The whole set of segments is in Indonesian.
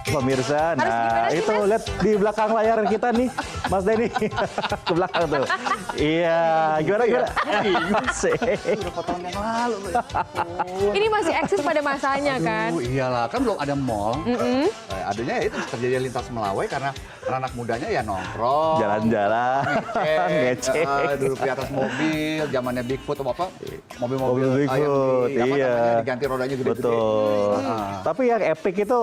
pemirsa. Nah, sih, itu Mas? lihat di belakang layar kita nih, Mas Denny. Ke belakang tuh. Iya, gimana? Sih. Udah 4 tahun yang lalu. Ini masih eksis pada masanya kan? Iyalah, kan belum ada mall. Adanya ya itu terjadi lintas Melawai karena anak mudanya ya nongkrong. Jalan-jalan, ngecek. Duduk di atas mobil, zamannya Bigfoot apa? Mobil Mobil-mobil Bigfoot, yang iya. diganti rodanya gede-gede. Betul. Tapi yang epic itu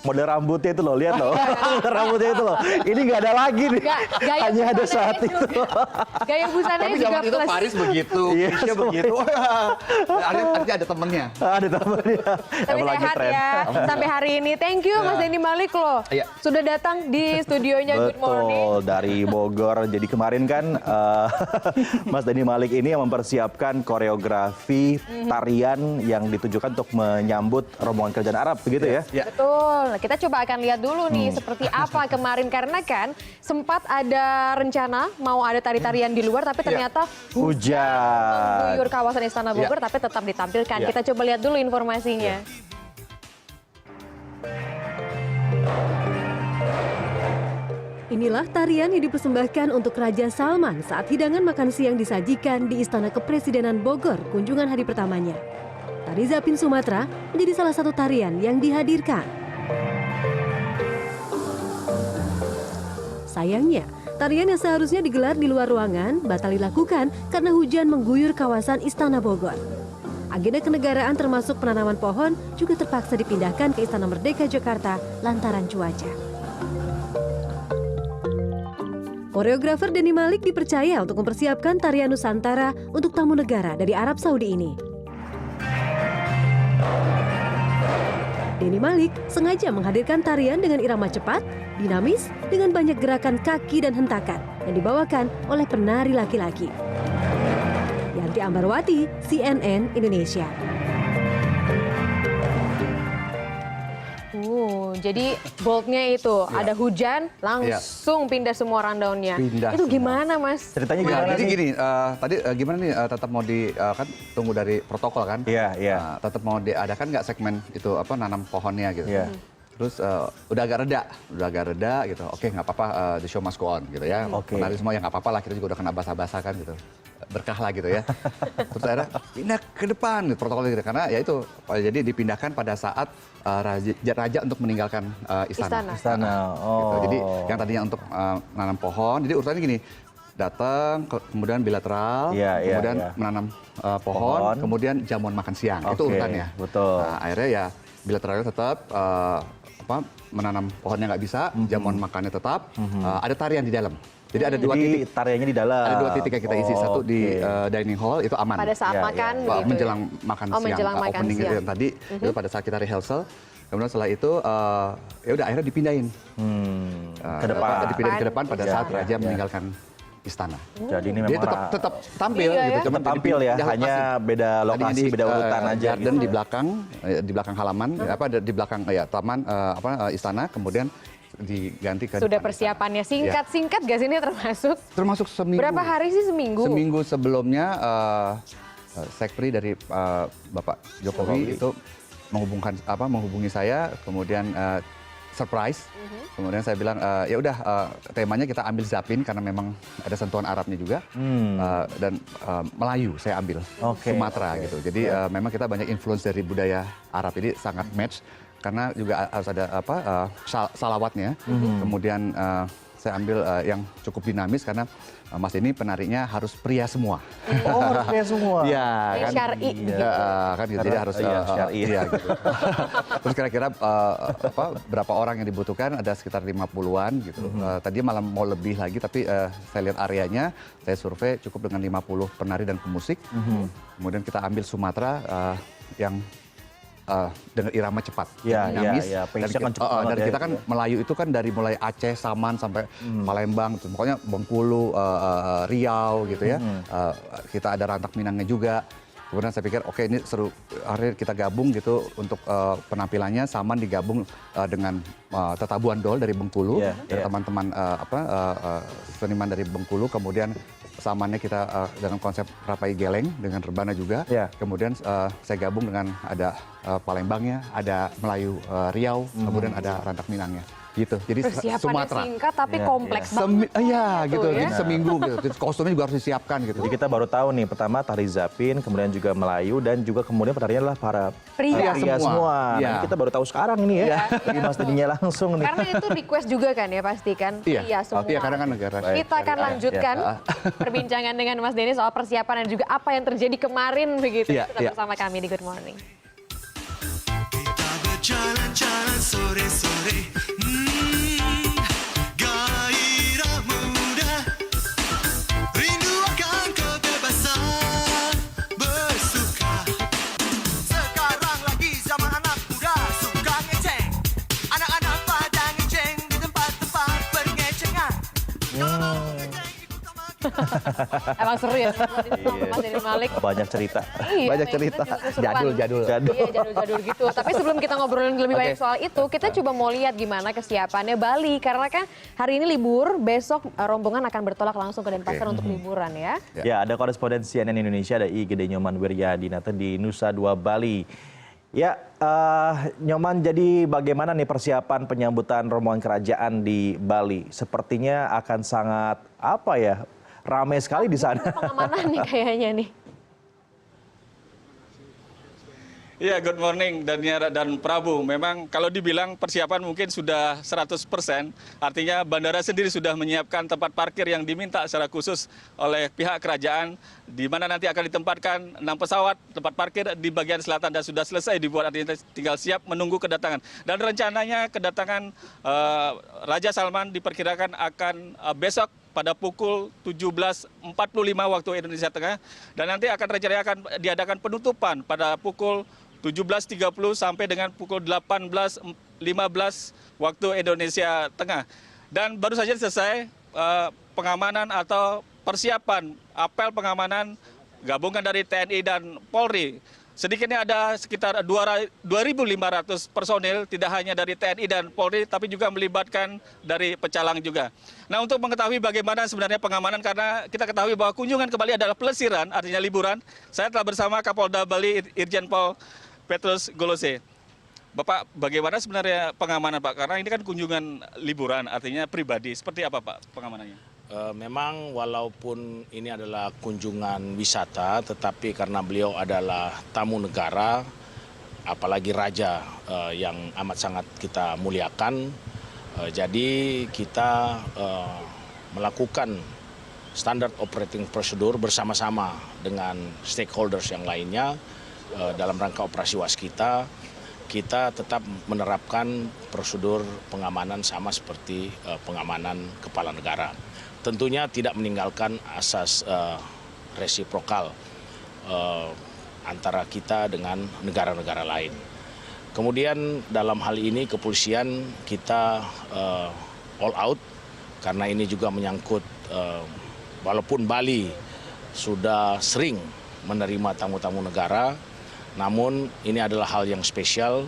model rambutnya itu loh, lihat loh. Model rambutnya itu loh. Ini nggak ada lagi nih. Gaya Hanya ada busananya saat itu. juga. Gaya busananya Tapi juga zaman itu plus. Paris begitu, Iya, Indonesia begitu. Artinya ada temennya. Ada temennya. Tapi Emang lagi sehat tren. ya sampai hari ini. Thank you Mas Denny Malik loh. Iya. Sudah datang di studionya Good Morning. Betul, dari Bogor. Jadi kemarin kan Mas Denny Malik ini yang mempersiapkan koreografi tarian yang ditujukan untuk menyambut rombongan kerajaan Arab, begitu ya? Ya. Betul. Kita coba akan lihat dulu nih seperti apa kemarin karena kan sempat ada rencana mau ada tari-tarian di luar tapi ternyata Hujan. mengguyur kawasan Istana Bogor tapi tetap ditampilkan. Ya. Kita coba lihat dulu informasinya. Inilah tarian yang dipersembahkan untuk Raja Salman saat hidangan makan siang disajikan di Istana Kepresidenan Bogor kunjungan hari pertamanya. Tari Zapin Sumatera menjadi salah satu tarian yang dihadirkan. Sayangnya, tarian yang seharusnya digelar di luar ruangan batal dilakukan karena hujan mengguyur kawasan Istana Bogor. Agenda kenegaraan termasuk penanaman pohon juga terpaksa dipindahkan ke Istana Merdeka Jakarta lantaran cuaca. Koreografer Denny Malik dipercaya untuk mempersiapkan tarian Nusantara untuk tamu negara dari Arab Saudi ini. Denny Malik sengaja menghadirkan tarian dengan irama cepat, dinamis, dengan banyak gerakan kaki dan hentakan yang dibawakan oleh penari laki-laki. Yanti Ambarwati, CNN Indonesia. Jadi boldnya itu ada hujan langsung pindah semua rundownnya. Pindah Itu semua. gimana Mas? Ceritanya Nah, gimana jadi sih? gini, tadi gimana nih tetap mau di kan tunggu dari protokol kan? Iya, iya. Tetap mau diadakan nggak segmen itu apa nanam pohonnya gitu. Iya. Terus udah agak reda gitu. Oke, nggak apa-apa, the show must go on gitu ya. Oke. Penari semua ya nggak apa-apa lah, kita juga udah kena basah-basah kan gitu. Berkah lah gitu ya. Terus akhirnya pindah ke depan gitu, protokol gitu. Karena ya itu, jadi dipindahkan pada saat raja untuk meninggalkan istana. Istana. Gitu. Oh. Jadi yang tadinya untuk nanam pohon, jadi urutannya gini, datang, kemudian bilateral, Iya, iya, kemudian iya. menanam pohon, Pohon. kemudian jamuan makan siang. Itu Oke, urutannya. betul. Nah, akhirnya ya bilateralnya tetap menanam pohonnya nggak bisa, jamuan makannya tetap, ada tarian di dalam. Jadi ada dua Jadi titik. tariannya di dalam. Ada 2 titik yang kita isi, satu di dining hall itu aman. Pada saat Iya, makan iya. begitu Menjelang ya? makan Oh, siang, menjelang makan opening siang. itu yang tadi, itu pada saat kita rehearsal. Kemudian setelah itu ya udah akhirnya dipindahin. Ke depan. Dipindahin ke depan pada Iya, saat iya, raja iya. meninggalkan istana. Jadi ini Dia memang tetap tampil Iya, gitu. ya. Tetap tampil ya, hanya beda lokasi, beda urutan aja Garden gitu. di belakang halaman, di belakang ya taman istana, kemudian diganti ke Sudah depan persiapannya singkat gak sih ini termasuk? istana. Termasuk seminggu. Berapa hari sih seminggu? Seminggu sebelumnya Sekpri dari Bapak Jokowi itu menghubungi saya, kemudian surprise. Kemudian saya bilang ya udah temanya kita ambil Zapin karena memang ada sentuhan Arabnya juga dan Melayu saya ambil Oke, Sumatera oke. gitu. Jadi memang kita banyak influence dari budaya Arab ini sangat match karena juga harus ada salawatnya. Kemudian saya ambil yang cukup dinamis karena Mas ini penarinya harus pria semua. Oh, harus pria semua. Iya Yang kan. syar'i Iya, begitu. kan gitu. Jadi Karena- harus iya, syar'i. iya gitu. Terus kira-kira berapa orang yang dibutuhkan? Ada sekitar 50-an gitu. Tadinya malah mau lebih lagi tapi saya lihat areanya, saya survei cukup dengan 50 penari dan pemusik. Kemudian kita ambil Sumatera yang dengan irama cepat, Iya, dinamis. iya, iya. Pace-nya kan cepat banget Dan ya. kita kan Melayu itu kan dari mulai Aceh, Saman sampai Palembang, pokoknya Bengkulu, Riau gitu ya. Kita ada Rantak Minangnya juga. Kemudian saya pikir oke ini seru, akhirnya kita gabung gitu untuk penampilannya. Saman digabung dengan Tetabuan Dol dari Bengkulu, Iya, dari iya. teman-teman seniman dari Bengkulu. Kemudian samannya kita dengan konsep Rapai Geleng dengan rebana juga. Ya. Kemudian saya gabung dengan ada Palembangnya, ada Melayu Riau, kemudian ada Rantak Minangnya. Gitu. Jadi Persiapannya Sumatera. singkat tapi Iya, kompleks iya. banget. Iya gitu, ya. jadi seminggu gitu. Terus kostumnya juga harus disiapkan gitu. Jadi kita baru tahu nih, pertama tari Zapin, kemudian juga Melayu, dan juga kemudian penarinya adalah para Pria semua. Iya. Nah, kita baru tahu sekarang ini ya. Jadi Mas Daninya langsung nih. Karena itu request juga kan ya pasti kan? Iya, Semua. iya karena kan negara. Kita akan lanjutkan perbincangan dengan Mas Denny soal persiapan dan juga apa yang terjadi kemarin begitu. Iya, Tetap iya. bersama kami di Good Morning. Kita berjalan-jalan sore-sore, gairah muda, rindu akan kebebasan bersuka. Sekarang lagi zaman anak muda suka ngeceng, anak-anak pada ngeceng di tempat-tempat pengecengan. Emang seru ya sama Mas Denny Malik. Banyak cerita. Iya, Banyak kita cerita. juga kesurupan. Jadul. Iya, jadul-jadul gitu. Tapi sebelum kita ngobrolin lebih banyak soal itu, kita coba mau lihat gimana kesiapannya Bali. Karena kan hari ini libur, besok rombongan akan bertolak langsung ke Denpasar untuk liburan ya. Ya, ada koresponden CNN Indonesia, ada Gede Nyoman Wiryadinata di Nusa Dua Bali. Ya, Nyoman, jadi bagaimana nih persiapan penyambutan rombongan kerajaan di Bali? Sepertinya akan sangat, ramai sekali di sana. Pengamanan nih kayaknya nih. Iya, good morning Daniara dan Prabu. Memang kalau dibilang persiapan mungkin sudah 100%, artinya bandara sendiri sudah menyiapkan tempat parkir yang diminta secara khusus oleh pihak kerajaan, di mana nanti akan ditempatkan 6 pesawat tempat parkir di bagian selatan dan sudah selesai dibuat, artinya tinggal siap menunggu kedatangan. Dan rencananya kedatangan Raja Salman diperkirakan akan besok pada pukul 17.45 waktu Indonesia Tengah, dan nanti akan diadakan penutupan pada pukul 17.30 sampai dengan pukul 18.15 waktu Indonesia Tengah. Dan baru saja selesai pengamanan atau persiapan apel pengamanan gabungan dari TNI dan Polri. Sedikitnya ada sekitar 2.500 personil, tidak hanya dari TNI dan Polri, tapi juga melibatkan dari pecalang juga. Nah, untuk mengetahui bagaimana sebenarnya pengamanan, karena kita ketahui bahwa kunjungan ke Bali adalah pelesiran, artinya liburan, saya telah bersama Kapolda Bali, Irjen Pol Petrus Golose. Bapak, bagaimana sebenarnya pengamanan, Pak? Karena ini kan kunjungan liburan, artinya pribadi. Seperti apa, Pak, pengamanannya? Memang walaupun ini adalah kunjungan wisata, tetapi karena beliau adalah tamu negara, apalagi raja yang amat sangat kita muliakan, jadi kita melakukan standard operating procedure bersama-sama dengan stakeholders yang lainnya dalam rangka operasi waskita. Kita tetap menerapkan prosedur pengamanan sama seperti pengamanan kepala negara. Tentunya tidak meninggalkan asas resiprokal antara kita dengan negara-negara lain. Kemudian dalam hal ini kepolisian kita all out, karena ini juga menyangkut walaupun Bali sudah sering menerima tamu-tamu negara, namun ini adalah hal yang spesial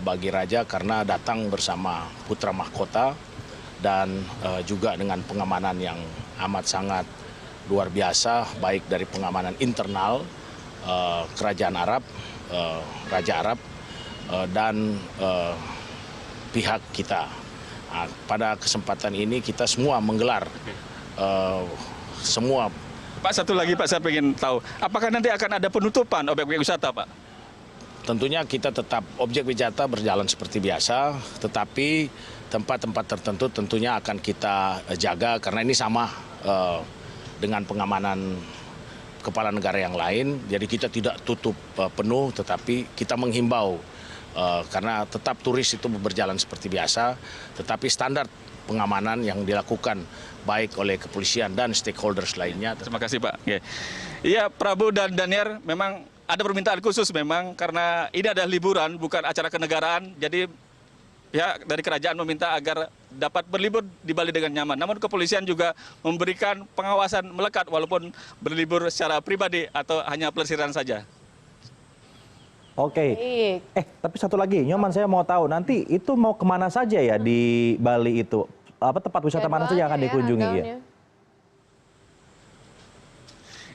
bagi Raja karena datang bersama putra mahkota dan juga dengan pengamanan yang amat sangat luar biasa, baik dari pengamanan internal Kerajaan Arab, Raja Arab, dan pihak kita. Nah, pada kesempatan ini kita semua menggelar semua. Pak, satu lagi Pak, saya ingin tahu, apakah nanti akan ada penutupan objek-objek wisata, Pak? Tentunya kita tetap objek wisata berjalan seperti biasa, tetapi tempat-tempat tertentu tentunya akan kita jaga karena ini sama dengan pengamanan kepala negara yang lain. Jadi kita tidak tutup penuh, tetapi kita menghimbau karena tetap turis itu berjalan seperti biasa, tetapi standar pengamanan yang dilakukan baik oleh kepolisian dan stakeholders lainnya. Terima kasih, Pak. Iya, Prabu dan Daniar, memang ada permintaan khusus memang karena ini adalah liburan, bukan acara kenegaraan. Jadi pihak dari kerajaan meminta agar dapat berlibur di Bali dengan nyaman. Namun kepolisian juga memberikan pengawasan melekat walaupun berlibur secara pribadi atau hanya pelesiran saja. Oke. Baik. Tapi satu lagi, Nyoman, saya mau tahu nanti itu mau kemana saja ya di Bali itu? Apa tempat wisata mana saja yang akan dikunjungi ya?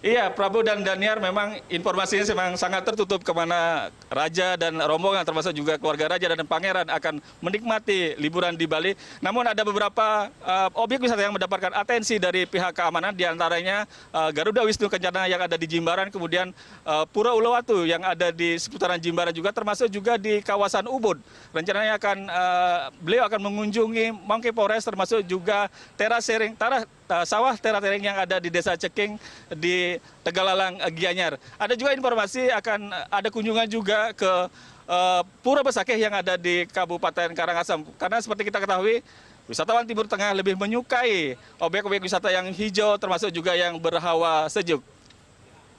Iya, Prabu dan Daniar memang informasinya memang sangat tertutup kemana Raja dan rombongan termasuk juga keluarga Raja dan Pangeran akan menikmati liburan di Bali. Namun ada beberapa objek wisata yang mendapatkan atensi dari pihak keamanan, diantaranya Garuda Wisnu Kencana yang ada di Jimbaran, kemudian Pura Uluwatu yang ada di seputaran Jimbaran juga, termasuk juga di kawasan Ubud. Rencananya beliau akan mengunjungi Monkey Forest, termasuk juga sawah teratering yang ada di Desa Ceking di Tegalalang, Gianyar. Ada juga informasi akan ada kunjungan juga ke Pura Besakeh yang ada di Kabupaten Karangasem. Karena seperti kita ketahui, wisatawan Timur Tengah lebih menyukai objek-objek wisata yang hijau, termasuk juga yang berhawa sejuk.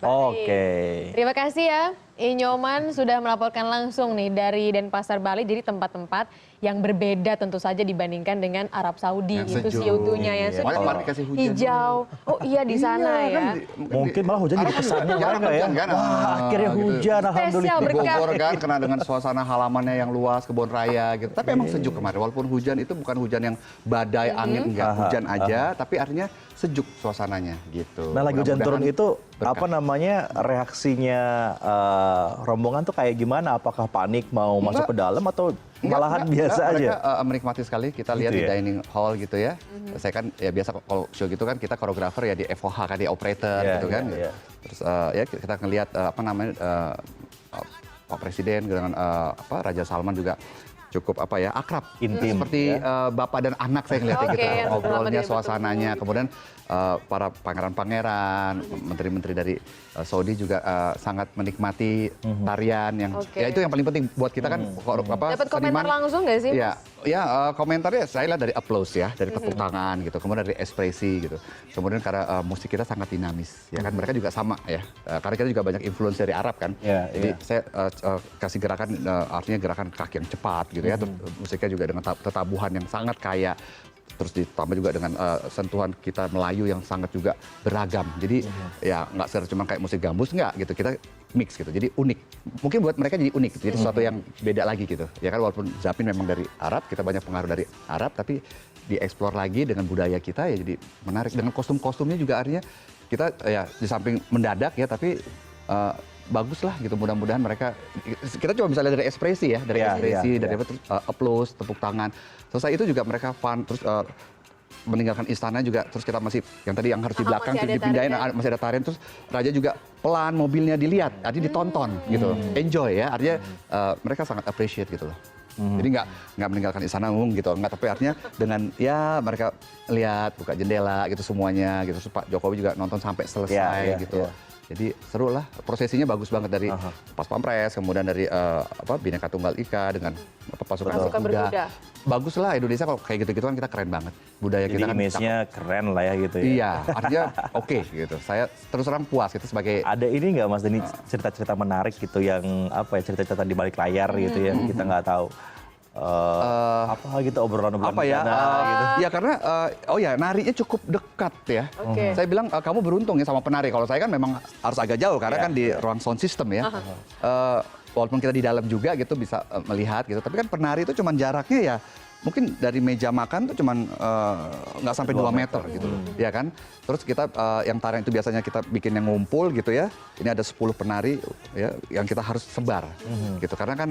Oke. Terima kasih ya, Inyoman sudah melaporkan langsung nih dari Denpasar, Bali. Jadi tempat-tempat yang berbeda tentu saja dibandingkan dengan Arab Saudi. Yang Itu sejuk. CO2-nya yang Iya. sejuk, Kemarin dikasih hujan hijau. Oh iya di sana Iya, ya. kan Mungkin malah hujan jadi kesannya jarang warga ya. hujan kan? Wah, akhirnya Gitu. hujan, alhamdulillah. Spesial Di berkah. Bogor kan kena dengan suasana halamannya yang luas, kebun raya gitu. Tapi emang sejuk kemarin. Walaupun hujan itu bukan hujan yang badai, angin, enggak. Hujan aja, tapi artinya sejuk suasananya gitu. Nah, lagi hujan turun Mudah-mudahan itu berkah. apa namanya reaksinya rombongan tuh kayak gimana? Apakah panik mau masuk ke dalam atau malahan biasa aja? Mereka menikmati sekali. Kita lihat Gitu di ya? dining hall gitu ya. Saya kan ya biasa kalau show gitu kan kita koreografer ya di FOH kan di operator Iya, gitu kan. iya, iya. Terus ya kita ngelihat Pak Presiden dengan Raja Salman juga cukup akrab. Intim, Seperti ya. bapak dan anak saya ngeliatnya Oke, gitu. yang selama Ngobrolnya, dia suasananya. Kemudian para pangeran-pangeran, menteri-menteri dari Saudi juga sangat menikmati tarian yang Oke. ya itu yang paling penting buat kita kan Dapat komentar langsung nggak sih? Ya, komentarnya saya lihat dari applause ya, dari tepuk tangan gitu, kemudian dari ekspresi gitu. Kemudian karena musik kita sangat dinamis, ya kan mereka juga sama ya. Karena kita juga banyak influence dari Arab kan. Ya, Jadi ya. saya kasih gerakan artinya gerakan kaki yang cepat gitu ya. Terus musiknya juga dengan tetabuhan yang sangat kaya. Terus ditambah juga dengan sentuhan kita Melayu yang sangat juga beragam. Jadi ya nggak sekedar cuma kayak musik gambus nggak gitu. Kita mix gitu. Jadi unik. Mungkin buat mereka jadi unik. Jadi sesuatu yang beda lagi gitu. Ya kan walaupun Zapin memang dari Arab, kita banyak pengaruh dari Arab, tapi dieksplor lagi dengan budaya kita ya jadi menarik. Dengan kostum-kostumnya juga artinya kita ya di samping mendadak ya, tapi bagus lah gitu. Mudah-mudahan mereka, kita cuma bisa lihat dari ekspresi ya, dari Iya, ekspresi, iya, dari iya. terus applause, tepuk tangan. Selesai itu juga mereka fun, terus meninggalkan istana juga, terus kita masih yang tadi yang harus di belakang masih terus ada dipindahin, tarian. masih ada tarian, terus Raja juga pelan mobilnya dilihat, artinya ditonton gitu, enjoy ya, artinya mereka sangat appreciate gitu loh. Jadi nggak meninggalkan istana gitu, nggak, tapi artinya dengan ya mereka lihat, buka jendela gitu semuanya gitu. Terus Pak Jokowi juga nonton sampai selesai Ya, ya, gitu. ya. Jadi seru lah, prosesinya bagus banget dari Pas Pampres, kemudian dari Bhinneka Tunggal Ika dengan pasukan Pasukan berkuda. berkuda. Bagus lah Indonesia kalau kayak gitu-gitu kan kita keren banget. Budaya Jadi kita kan image-nya keren lah ya gitu ya. Iya, artinya oke gitu. Saya terus terang puas gitu sebagai Ada ini nggak Mas Denny cerita-cerita menarik gitu yang cerita-cerita di balik layar gitu ya kita nggak tahu. Apa gitu obrolan-obrolan apa ya? bercanda gitu. Ya karena narinya cukup dekat ya. Oke. Saya bilang kamu beruntung ya sama penari. Kalau saya kan memang harus agak jauh karena kan di ruang sound system ya. Walaupun kita di dalam juga gitu bisa melihat gitu. Tapi kan penari itu cuman jaraknya ya mungkin dari meja makan tuh cuman nggak sampai 2 meter gitu loh. Ya kan? Terus kita yang tarian itu biasanya kita bikin yang ngumpul gitu ya. Ini ada 10 penari ya yang kita harus sebar gitu. Karena kan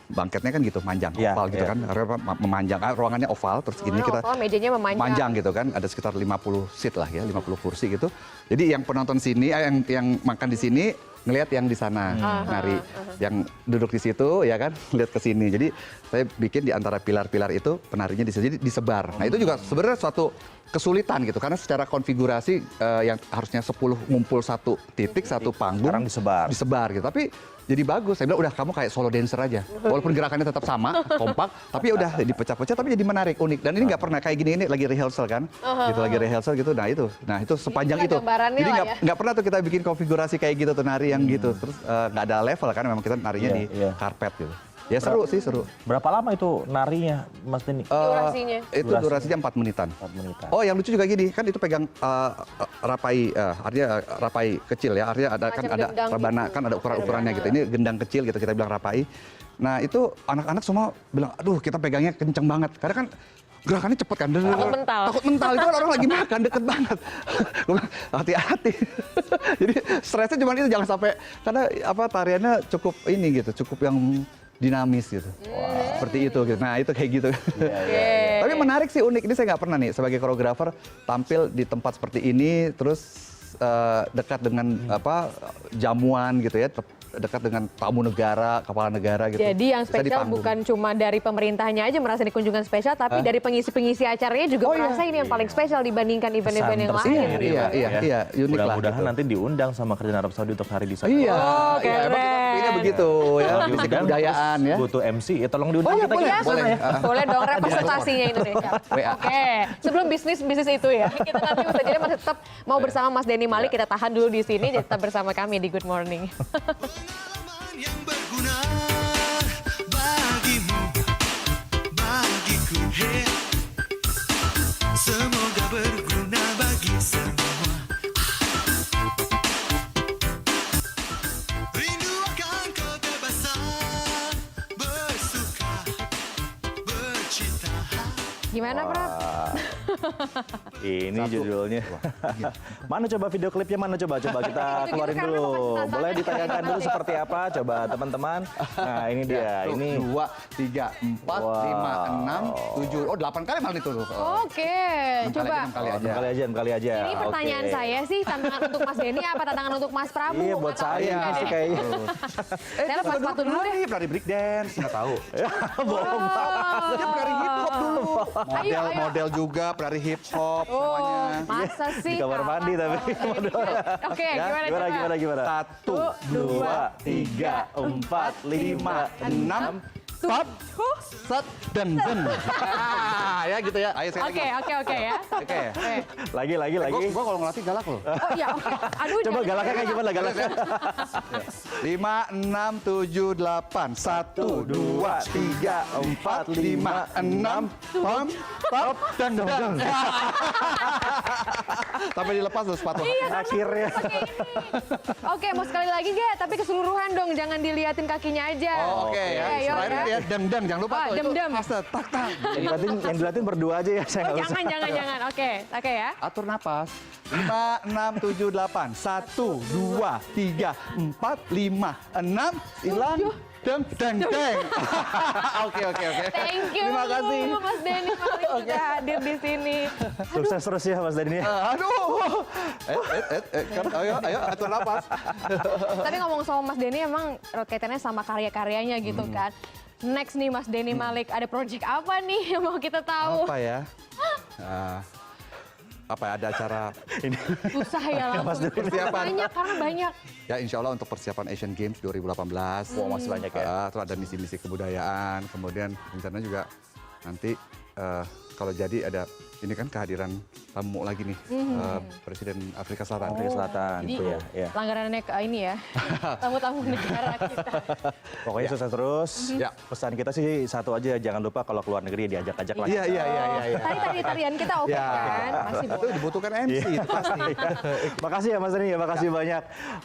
bangketnya kan gitu manjang Iya, oval gitu iya. kan. Karena memanjang ruangannya oval terus ini Ruangannya kita oval, mejanya memanjang. gitu kan. Ada sekitar 50 seat lah ya, 50 kursi gitu. Jadi yang penonton sini yang makan di sini ngelihat yang di sana nari, yang duduk di situ ya kan lihat ke sini. Jadi saya bikin di antara pilar-pilar itu penarinya di situ, jadi disebar. Nah itu juga sebenarnya suatu kesulitan gitu karena secara konfigurasi yang harusnya 10 ngumpul satu titik satu panggung Sekarang disebar. gitu. Tapi jadi bagus. Saya bilang udah kamu kayak solo dancer aja. Walaupun gerakannya tetap sama, kompak, tapi ya udah dipecah-pecah tapi jadi menarik, unik. Dan ini nggak pernah kayak gini, ini lagi rehearsal kan. Gitu lagi rehearsal gitu. Nah itu sepanjang Ini itu. gambarannya Jadi lah nggak ya. nggak pernah tuh kita bikin konfigurasi kayak gitu tuh nari yang gitu. Terus nggak ada level kan memang kita narinya Iya, di iya. karpet gitu. Ya seru sih, seru. Berapa lama itu narinya Mas Denny? Durasinya? Itu durasinya 4 menitan. 4 menitan. Oh, yang lucu juga gini, kan itu pegang rapai, artinya rapai kecil ya, artinya ada kan Macam ada gendang rebana, gitu. kan ada ukuran-ukurannya gitu. Ini gendang kecil gitu kita bilang rapai. Nah, itu anak-anak semua bilang, aduh kita pegangnya kenceng banget. Karena kan gerakannya cepet kan. Takut mental. Takut mental, itu kan orang lagi makan, deket banget. Gue bilang, hati-hati. Jadi stresnya cuma itu, jangan sampai, karena apa tariannya cukup ini gitu, cukup yang dinamis gitu. Seperti itu gitu. Nah itu kayak gitu. Tapi menarik sih, unik. Ini saya nggak pernah nih sebagai koreografer tampil di tempat seperti ini, terus dekat dengan apa jamuan gitu ya, dekat dengan tamu negara, kepala negara gitu. Jadi yang Bisa di spesial panggung. bukan cuma dari pemerintahnya aja merasa di kunjungan spesial, tapi dari pengisi-pengisi acaranya juga merasa ini yang paling spesial dibandingkan event-event yang lain. Iya, unik lah. Mudah-mudahan gitu. nanti diundang sama Kerajaan Arab Saudi untuk hari di sana. Iya, Oh, iya, emang kita keren. pilihnya begitu ya, Kalau misi diundang, kebudayaan ya. butuh MC, ya tolong diundang kita boleh, ke sana boleh. ya. Boleh dong representasinya Indonesia. WA. Oke, sebelum bisnis itu ya, kita nanti usai jadi masih tetap mau bersama Mas Denny Malik, kita tahan dulu di sini, jadi tetap bersama kami di Good Morning. Pengalaman yang berguna bagimu, bagiku, hey. Semoga berguna bagi semua. Rindu akan kebebasan, bersuka, bercita. Gimana, Prab? Ini judulnya. Mana coba video klipnya, mana coba kita Gitu-gitu keluarin karena dulu. kapasitasnya Boleh kan ditayangkan dulu masih. seperti apa coba teman-teman. Nah, ini dia. Ini 2, 3, 4, 5, 6, 7, 8 kali malah itu tuh. Oke, coba. 6 kali aja. enam kali aja. Ini pertanyaan Oke. saya sih, tantangan untuk Mas Denny apa tantangan untuk Mas Prabu? Iya, buat Nggak tahu saya juga sih deh. kayaknya. Saya lepas sepatu dulu deh. Penari break dance, nggak tahu. Bohong. Dia penari hip hop dulu. Ayo, ayo. Model juga, penari hip hop semuanya. Masa sih? Di kamar mandi tapi. Oke, Ya, gimana coba? gimana? 1, 2, 3, 4, 5, 6. stop, set, dan. Ya gitu ya. Ayo saya Oke, oke ya. Oke. Lagi. Gua kalau ngelatih galak loh. Oh iya, oke. Aduh, Coba jangan galaknya kayak gimana galaknya? 5, 6, 7, 8. 1, 2, 3, 4, 5, 6. Pom, top, dan. Sampai dilepas tuh sepatu. Akhirnya. Oke, mau sekali lagi gak? Tapi keseluruhan dong, jangan diliatin kakinya aja. Oh, oke ya. Ayo, Terakhir ya, deng, jangan lupa Oh, tuh. dem-dem. Itu fase, tak. Yang dilatih berdua aja ya, saya Oh, nggak usah. jangan. Oke ya. Atur napas. 5, 6, 7, 8. 1, 2, 3, 4, 5, 6. Hilang. Deng. Oke. Thank you. Terima kasih. Mas Denny Malik sudah hadir di sini. Sukses terus ya Mas Denny. Aduh. Kan, ayo, atur napas. Tapi ngomong sama Mas Denny emang kaitannya sama karya-karyanya gitu kan. Next nih Mas Denny Malik, ada project apa nih yang mau kita tahu? Apa ya? Apa ya, ada acara Susah ya langsung. Persiapan. Banyak, karena banyak. ya insya Allah untuk persiapan Asian Games 2018. Wah, masih banyak ya. Terus ada misi-misi kebudayaan, kemudian rencana juga nanti kalau jadi ada ini kan kehadiran tamu lagi nih, Presiden Afrika Selatan. Afrika Selatan Jadi itu ya. pelanggarannya ke ini ya, tamu-tamu negara kita. Pokoknya sukses terus. Ya. Pesan kita sih satu aja, jangan lupa kalau keluar negeri ya diajak-ajak lagi. Iya. Tarian kita oke Ya. kan? Masih Itu boleh. dibutuhkan MC itu pasti. Makasih ya Mas Denny ya, makasih banyak.